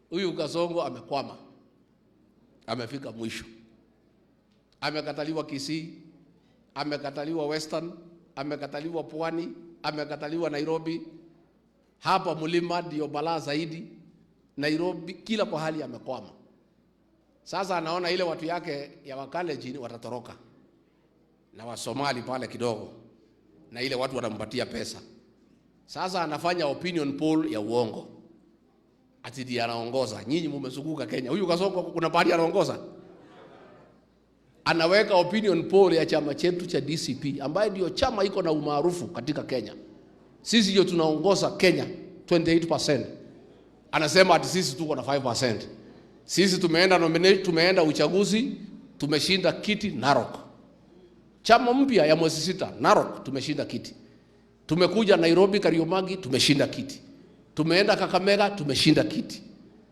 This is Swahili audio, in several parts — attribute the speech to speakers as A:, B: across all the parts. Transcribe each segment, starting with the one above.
A: Huyu Kasongo amekwama. Amefika mwisho. Amekataliwa Kisii, amekataliwa Western, amekataliwa Pwani, amekataliwa Nairobi. Hapa mlima ndio balaa zaidi. Nairobi kila pahali amekwama. Sasa anaona ile watu yake ya Wakalenjin watatoroka. Na Wasomali pale kidogo. Na ile watu wanampatia pesa. Sasa anafanya opinion poll ya uongo. Ati ndiye anaongoza. Nyinyi mmezunguka Kenya. Huyu Kasongo kuna pahali anaongoza? Anaweka opinion poll ya chama chetu cha DCP ambaye ndio chama iko na umaarufu katika Kenya. Sisi ndio tunaongoza Kenya 28%. Anasema ati sisi tuko na 5%. Sisi tumeenda uchaguzi, tumeshinda kiti Narok. Chama mpya ya mwezi 6 Narok tumeshinda kiti. Tumekuja Nairobi Kariomagi tumeshinda kiti. Tumeenda Kakamega tumeshinda kiti.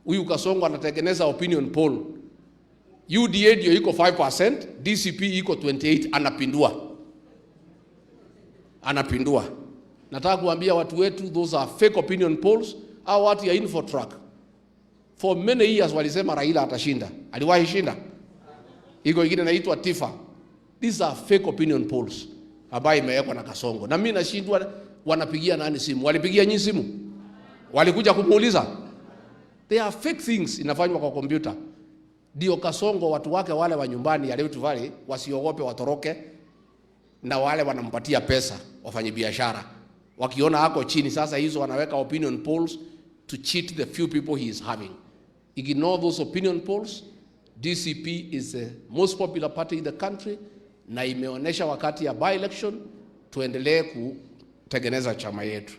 A: Huyu Kasongo anatengeneza opinion poll. UDA ndio iko 5%, DCP iko 28, anapindua. Nataka kuambia watu wetu those are fake opinion polls. Au watu ya Infotrack for many years walisema Raila atashinda. Aliwahi shinda? Iko ingine inaitwa Tifa. These are fake opinion polls ambayo imewekwa na Kasongo. Na mimi nashindwa wanapigia nani simu? Walipigia nyinyi simu? Walikuja kumuuliza? They are fake things inafanywa kwa kompyuta. Ndio Kasongo watu wake wale wa nyumbani ya Rift Valley wasiogope watoroke, na wale wanampatia pesa wafanye biashara. Wakiona hako chini sasa hizo wanaweka opinion polls to cheat the few people he is having. Ignore those opinion polls. DCP is the most popular party in the country na imeonesha wakati ya by election tuendelee kutengeneza chama yetu.